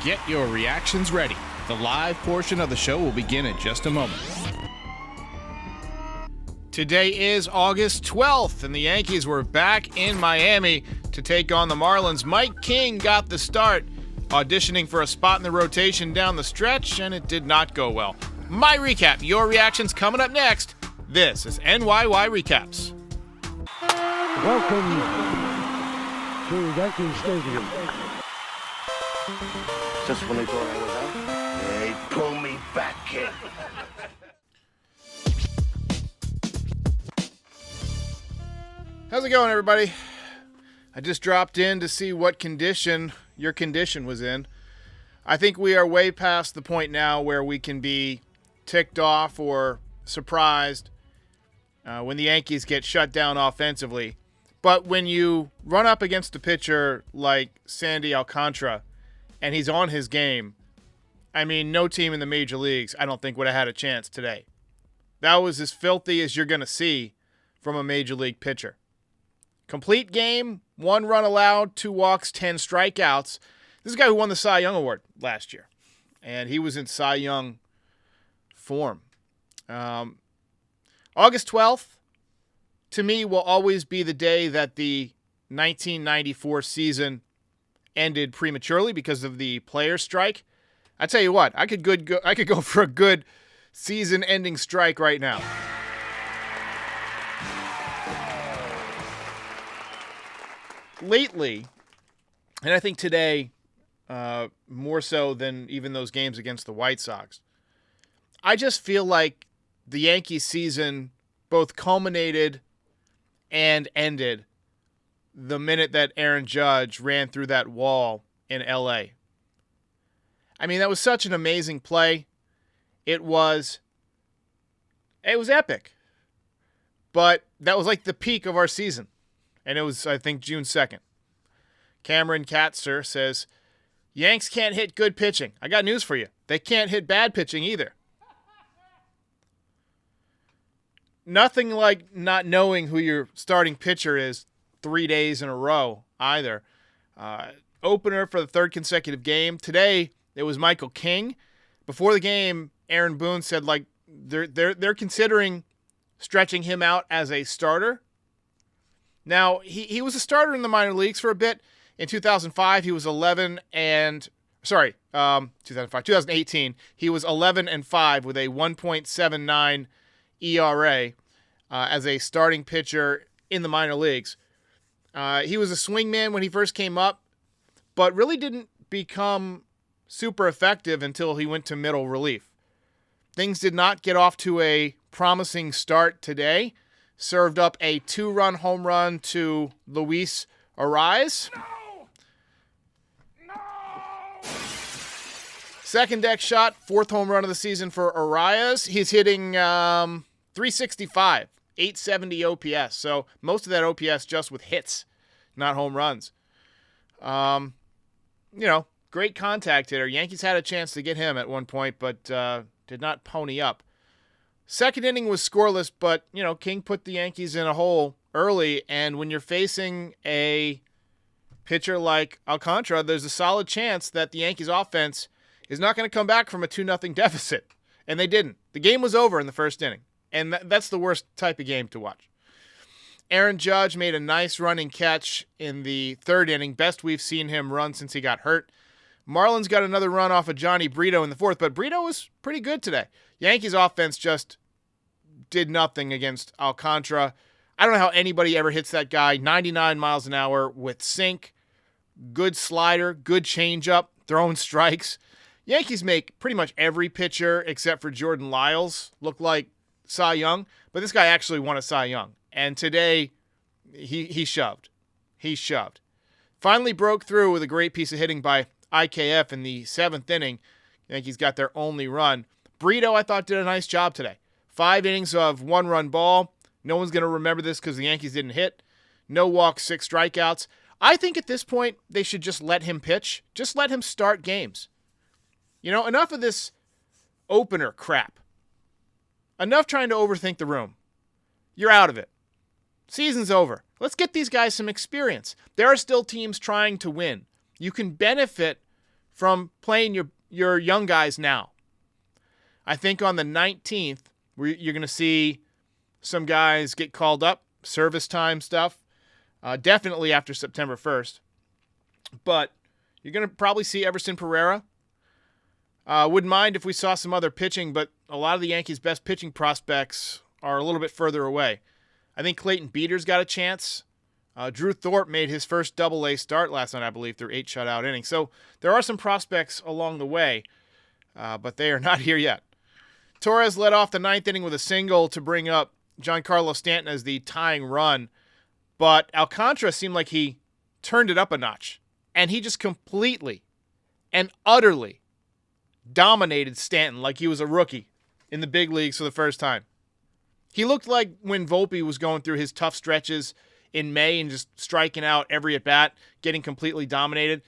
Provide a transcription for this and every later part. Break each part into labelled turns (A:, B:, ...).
A: Get your reactions ready. The live portion of the show will begin in just a moment. Today is August 12th, and the Yankees were back in Miami to take on the Marlins. Mike King got the start, auditioning for a spot in the rotation down the stretch, and it did not go well. My recap, your reactions coming up next. This is NYY Recaps.
B: Welcome to Yankee Stadium.
C: Just when they thought I was out, they pull me back in.
A: How's it going, everybody? I just dropped in to see what condition your condition was in. I think we are way past the point now where we can be ticked off or surprised when the Yankees get shut down offensively. But when you run up against a pitcher like Sandy Alcantara and he's on his game, I mean, no team in the major leagues, I don't think, would have had a chance today. That was as filthy as you're going to see from a major league pitcher. Complete game, 1 run allowed, 2 walks, 10 strikeouts. This is a guy who won the Cy Young Award last year, and he was in Cy Young form. August 12th, to me, will always be the day that the 1994 season ended prematurely because of the players' strike. I tell you what, I could go for a good season-ending strike right now. Lately, and I think today, more so than even those games against the White Sox, I just feel like the Yankees season both culminated and ended the minute that Aaron Judge ran through that wall in L.A. I mean, that was such an amazing play. It was epic. But that was like the peak of our season. And it was, I think, June 2nd. Cameron Katzer says, Yanks can't hit good pitching. I got news for you. They can't hit bad pitching either. Nothing like not knowing who your starting pitcher is 3 days in a row either. Opener for the 3rd consecutive game. Today, it was Michael King. Before the game, Aaron Boone said like they're considering stretching him out as a starter. Now, he was a starter in the minor leagues for a bit. In 2005, he was 2018, he was 11-5 with a 1.79 ERA as a starting pitcher in the minor leagues. He was a swingman when he first came up, but really didn't become super effective until he went to middle relief. Things did not get off to a promising start today. Served up a 2-run home run to Luis Arias. No! Second deck shot, 4th home run of the season for Arias. He's hitting 365, 870 OPS. So most of that OPS just with hits, not home runs. Great contact hitter. Yankees had a chance to get him at one point, but did not pony up. Second inning was scoreless, but, King put the Yankees in a hole early, and when you're facing a pitcher like Alcantara, there's a solid chance that the Yankees offense is not going to come back from a 2-0 deficit, and they didn't. The game was over in the first inning, and that's the worst type of game to watch. Aaron Judge made a nice running catch in the 3rd inning, best we've seen him run since he got hurt. Marlins got another run off of Johnny Brito in the 4th, but Brito was pretty good today. Yankees offense just did nothing against Alcantara. I don't know how anybody ever hits that guy. 99 miles an hour with sink, good slider, good changeup, throwing strikes. Yankees make pretty much every pitcher except for Jordan Lyles look like Cy Young, but this guy actually won a Cy Young. And today, he shoved. He shoved. Finally broke through with a great piece of hitting by IKF in the 7th inning. Yankees got their only run. Brito, I thought, did a nice job today. 5 innings of 1-run ball. No one's going to remember this because the Yankees didn't hit. No walks, 6 strikeouts. I think at this point, they should just let him pitch. Just let him start games. Enough of this opener crap. Enough trying to overthink the room. You're out of it. Season's over. Let's get these guys some experience. There are still teams trying to win. You can benefit from playing your young guys now. I think on the 19th, you're going to see some guys get called up, service time stuff, definitely after September 1st. But you're going to probably see Everson Pereira. Wouldn't mind if we saw some other pitching, but a lot of the Yankees' best pitching prospects are a little bit further away. I think Clayton Beater's got a chance. Drew Thorpe made his first Double-A start last night, I believe, through 8 shutout innings. So there are some prospects along the way, but they are not here yet. Torres led off the 9th inning with a single to bring up Giancarlo Stanton as the tying run, but Alcantara seemed like he turned it up a notch, and he just completely and utterly dominated Stanton like he was a rookie in the big leagues for the first time. He looked like when Volpe was going through his tough stretches in May and just striking out every at-bat, getting completely dominated.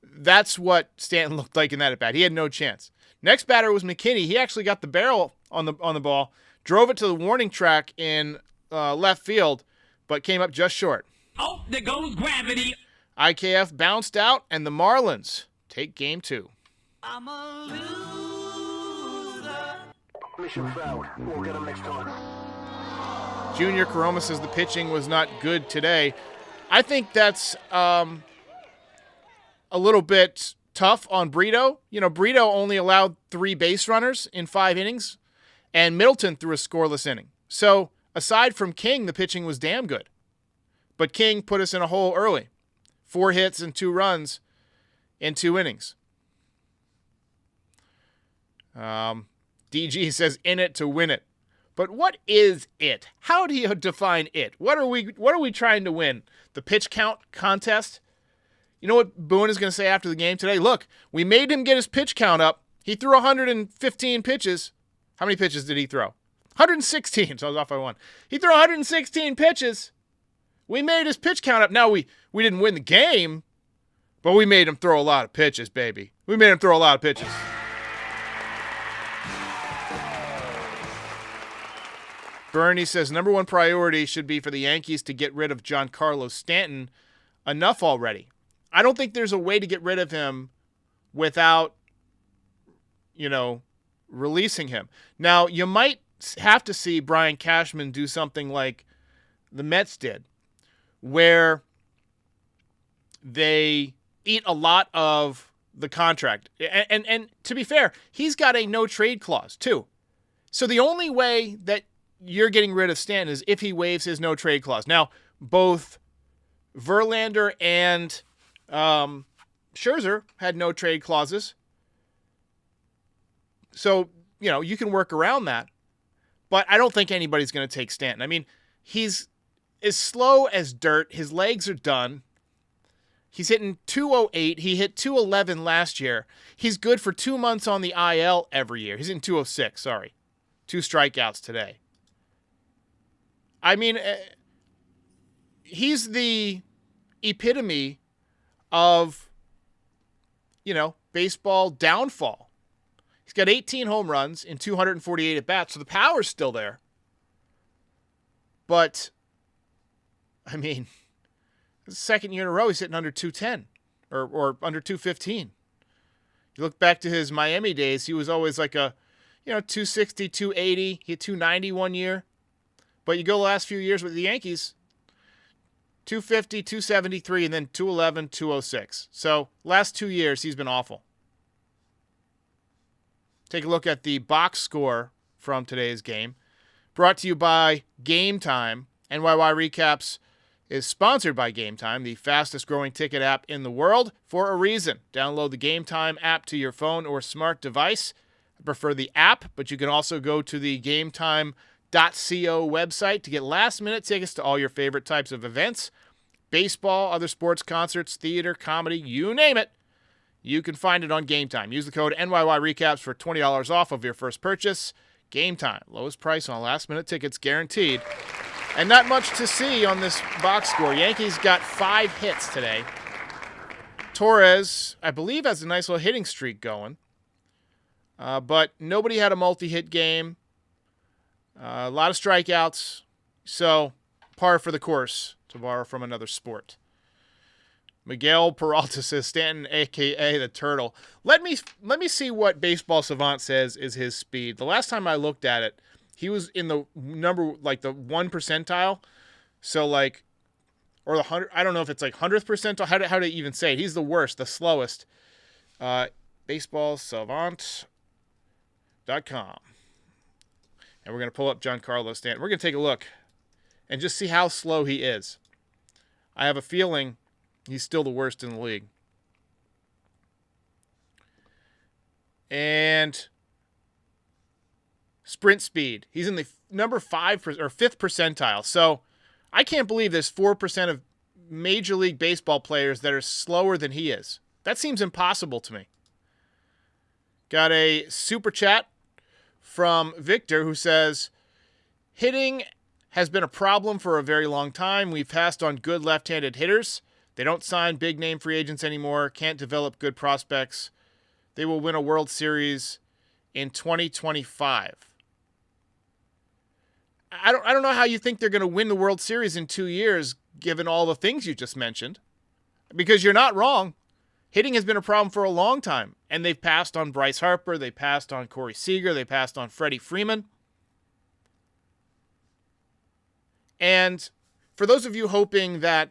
A: That's what Stanton looked like in that at-bat. He had no chance. Next batter was McKinney. He actually got the barrel on the ball, drove it to the warning track in left field, but came up just short.
D: Oh, there goes gravity.
A: IKF bounced out, and the Marlins take Game 2.
D: I'm a loser.
C: Mission failed. We'll get him next time.
A: Junior Caroma says the pitching was not good today. I think that's a little bit tough on Brito. You know, Brito only allowed 3 base runners in 5 innings, and Middleton threw a scoreless inning. So aside from King, the pitching was damn good. But King put us in a hole early. 4 hits and 2 runs in 2 innings. DG says, in it to win it. But what is it? How do you define it? What are we trying to win? The pitch count contest? You know what Boone is going to say after the game today? Look, we made him get his pitch count up. He threw 115 pitches. How many pitches did he throw? 116. So I was off by 1. He threw 116 pitches. We made his pitch count up. Now, we didn't win the game, but we made him throw a lot of pitches, baby. We made him throw a lot of pitches. Bernie says, number 1 priority should be for the Yankees to get rid of Giancarlo Stanton. Enough already. I don't think there's a way to get rid of him without, releasing him. Now, you might have to see Brian Cashman do something like the Mets did, where they eat a lot of the contract. And to be fair, he's got a no-trade clause, too. So the only way that you're getting rid of Stanton is if he waives his no-trade clause. Now, both Verlander and Scherzer had no-trade clauses. So, you can work around that. But I don't think anybody's going to take Stanton. I mean, he's as slow as dirt. His legs are done. He's hitting 208. He hit 211 last year. He's good for 2 months on the IL every year. He's in 206, sorry. 2 strikeouts today. I mean, he's the epitome of, baseball downfall. He's got 18 home runs in 248 at-bats, so the power's still there. But, I mean, this is the second year in a row he's hitting under 210 or under 215. You look back to his Miami days, he was always like a, 260, 280. He hit 290 one year. But you go the last few years with the Yankees, 250, 273, and then 211, 206. So last 2 years, he's been awful. Take a look at the box score from today's game. Brought to you by Game Time. NYY Recaps is sponsored by Game Time, the fastest growing ticket app in the world, for a reason. Download the Game Time app to your phone or smart device. I prefer the app, but you can also go to the GameTime.co website to get last-minute tickets to all your favorite types of events. Baseball, other sports, concerts, theater, comedy, you name it. You can find it on Game Time. Use the code NYY Recaps for $20 off of your first purchase. Game Time. Lowest price on last-minute tickets guaranteed. And not much to see on this box score. Yankees got 5 hits today. Torres, I believe, has a nice little hitting streak going. But nobody had a multi-hit game. A lot of strikeouts. So, par for the course, to borrow from another sport. Miguel Peralta says Stanton, a.k.a. the Turtle. Let me see what Baseball Savant says is his speed. The last time I looked at it, he was in the number, like the 1 percentile. So like, or the 100, I don't know if it's like 100th percentile. How to even say it? He's the worst, the slowest. BaseballSavant.com. And we're going to pull up Giancarlo Stanton. We're going to take a look and just see how slow he is. I have a feeling he's still the worst in the league. And sprint speed. He's in the number 5 or 5th percentile. So I can't believe there's 4% of Major League Baseball players that are slower than he is. That seems impossible to me. Got a super chat from Victor who says, hitting has been a problem for a very long time. We've passed on good left-handed hitters. They don't sign big-name free agents anymore, can't develop good prospects. They will win a World Series in 2025. I don't know how you think they're going to win the World Series in 2 years, given all the things you just mentioned. Because you're not wrong. Hitting has been a problem for a long time. And they've passed on Bryce Harper. They passed on Corey Seager. They passed on Freddie Freeman. And for those of you hoping that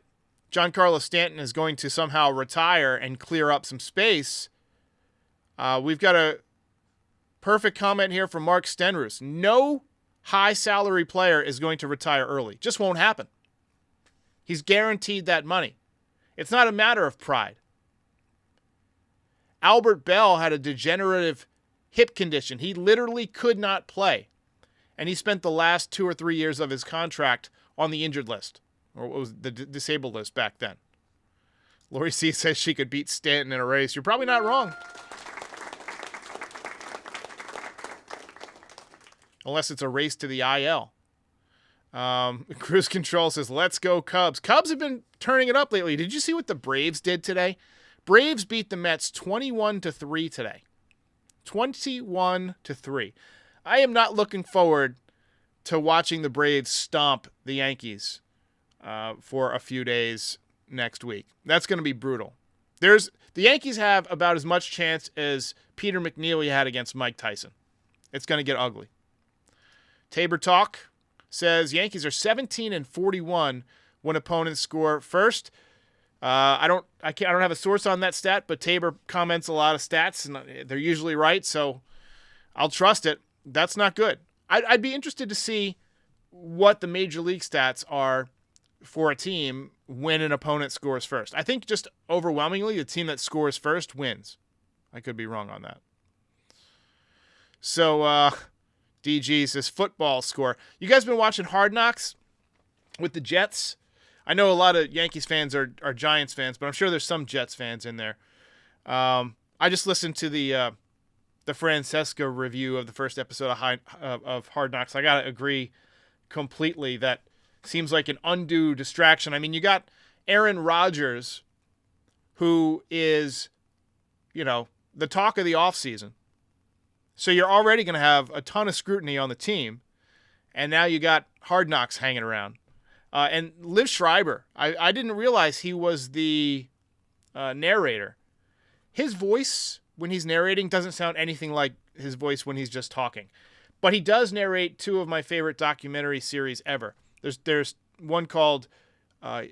A: Giancarlo Stanton is going to somehow retire and clear up some space, we've got a perfect comment here from Mark Stenrus. No high salary player is going to retire early. Just won't happen. He's guaranteed that money. It's not a matter of pride. Albert Bell had a degenerative hip condition. He literally could not play. And he spent the last 2 or 3 years of his contract on the injured list. Or what was the disabled list back then. Lori C says she could beat Stanton in a race. You're probably not wrong. Unless it's a race to the IL. Cruise Control says, let's go Cubs. Cubs have been turning it up lately. Did you see what the Braves did today? Braves beat the Mets 21-3 today. 21-3. I am not looking forward to watching the Braves stomp the Yankees for a few days next week. That's going to be brutal. The Yankees have about as much chance as Peter McNeely had against Mike Tyson. It's going to get ugly. Tabor Talk says Yankees are 17-41 when opponents score first. I don't have a source on that stat, but Tabor comments a lot of stats, and they're usually right, so I'll trust it. That's not good. I'd be interested to see what the major league stats are for a team when an opponent scores first. I think just overwhelmingly the team that scores first wins. I could be wrong on that. So, DG says football score. You guys been watching Hard Knocks with the Jets? I know a lot of Yankees fans are Giants fans, but I'm sure there's some Jets fans in there. I just listened to the Francesca review of the first episode of Hard Knocks. I gotta agree completely that seems like an undue distraction. I mean, you got Aaron Rodgers, who is, the talk of the offseason. So you're already going to have a ton of scrutiny on the team, and now you got Hard Knocks hanging around. And Liv Schreiber, I didn't realize he was the narrator. His voice when he's narrating doesn't sound anything like his voice when he's just talking. But he does narrate 2 of my favorite documentary series ever. There's one called The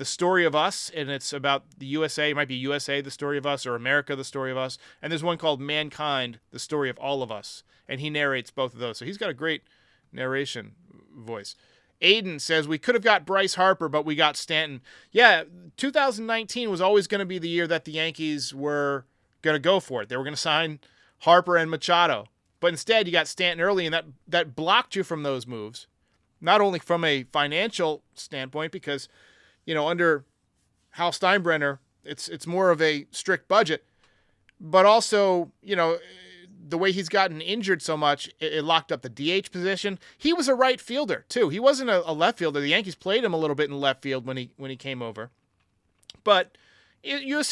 A: Story of Us, and it's about the USA. It might be USA, The Story of Us, or America, The Story of Us. And there's one called Mankind, The Story of All of Us. And he narrates both of those. So he's got a great narration voice. Aiden says, we could have got Bryce Harper, but we got Stanton. Yeah, 2019 was always going to be the year that the Yankees were going to go for it. They were going to sign Harper and Machado. But instead, you got Stanton early, and that blocked you from those moves. Not only from a financial standpoint, because, under Hal Steinbrenner, it's more of a strict budget, but also, the way he's gotten injured so much, it locked up the DH position. He was a right fielder too. He wasn't a left fielder. The Yankees played him a little bit in left field when he came over, but you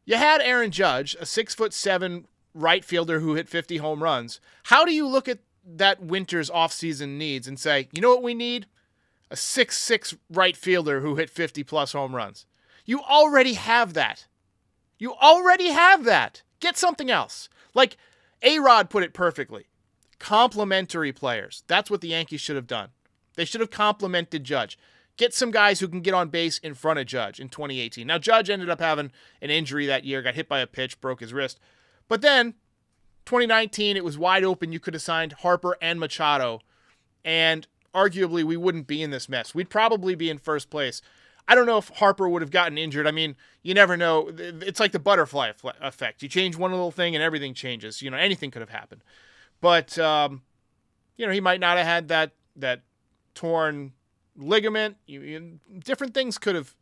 A: had Aaron Judge, a 6'7" right fielder who hit 50 home runs. How do you look at that winter's offseason needs and say, you know what we need? A 6'6" right fielder who hit 50 plus home runs. You already have that. You already have that. Get something else. Like A-Rod put it perfectly. Complementary players. That's what the Yankees should have done. They should have complimented Judge. Get some guys who can get on base in front of Judge in 2018. Now, Judge ended up having an injury that year, got hit by a pitch, broke his wrist. But then, 2019, it was wide open. You could have signed Harper and Machado, and arguably we wouldn't be in this mess. We'd probably be in first place. I don't know if Harper would have gotten injured. I mean, you never know. It's like the butterfly effect. You change one little thing and everything changes. You know, anything could have happened. But, you know, he might not have had that torn ligament. Different things could have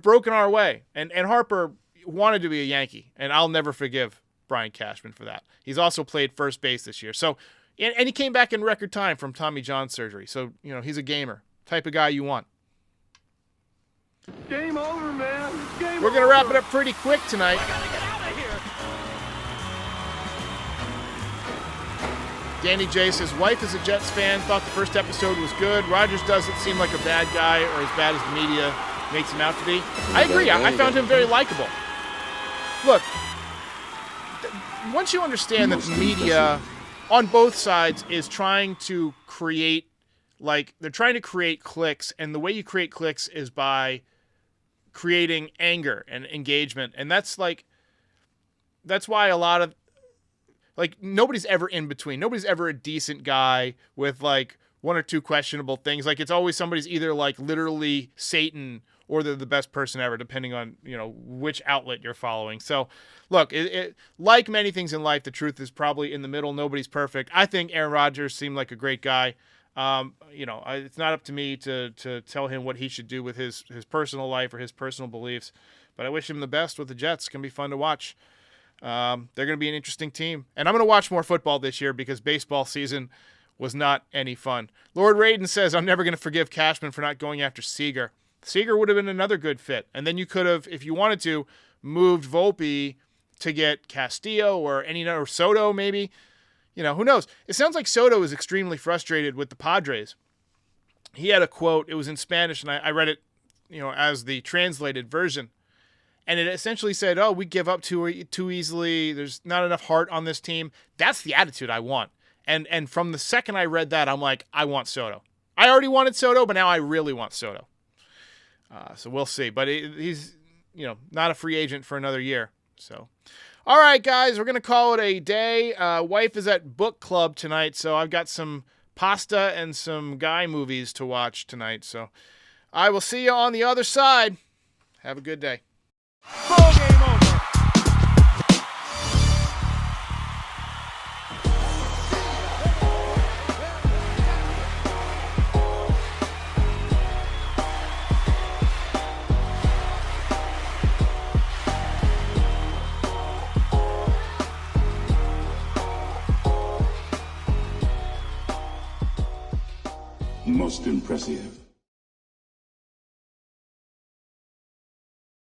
A: broken our way. And Harper wanted to be a Yankee, and I'll never forgive Brian Cashman for that. He's also played first base this year. So, and he came back in record time from Tommy John surgery. So, you know, he's a gamer. Type of guy you want.
C: Game over, man. Game
A: We're going to wrap it up pretty quick tonight. Danny J says, wife is a Jets fan, thought the first episode was good. Rogers doesn't seem like a bad guy or as bad as the media makes him out to be. I agree. I found him very likable. Look, once you understand that the media on both sides is trying to create, like, they're trying to create clicks, and the way you create clicks is by creating anger and engagement. And that's why a lot of, like, nobody's ever in between. Nobody's ever a decent guy with, like, one or two questionable things. Like, it's always somebody's either, like, literally Satan or they're the best person ever, depending on, you know, which outlet you're following. So, look, like many things in life, the truth is probably in the middle. Nobody's perfect. I think Aaron Rodgers seemed like a great guy. You know, it's not up to me to tell him what he should do with his personal life or his personal beliefs, but I wish him the best with the Jets. It's going to be fun to watch. They're going to be an interesting team, and I'm going to watch more football this year because baseball season was not any fun. Lord Raiden says, I'm never going to forgive Cashman for not going after Seager. Seager would have been another good fit, and then you could have, if you wanted to, moved Volpe to get Castillo or Soto maybe. You know, who knows? It sounds like Soto is extremely frustrated with the Padres. He had a quote. It was in Spanish, and I read it, you know, as the translated version. And it essentially said, oh, we give up too easily. There's not enough heart on this team. That's the attitude I want. And from the second I read that, I'm like, I want Soto. I already wanted Soto, but now I really want Soto. So we'll see. But he's, you know, not a free agent for another year. So, all right, guys, we're going to call it a day. Wife is at book club tonight, so I've got some pasta and some guy movies to watch tonight. So I will see you on the other side. Have a good day.
C: Ball game over.
E: Most impressive.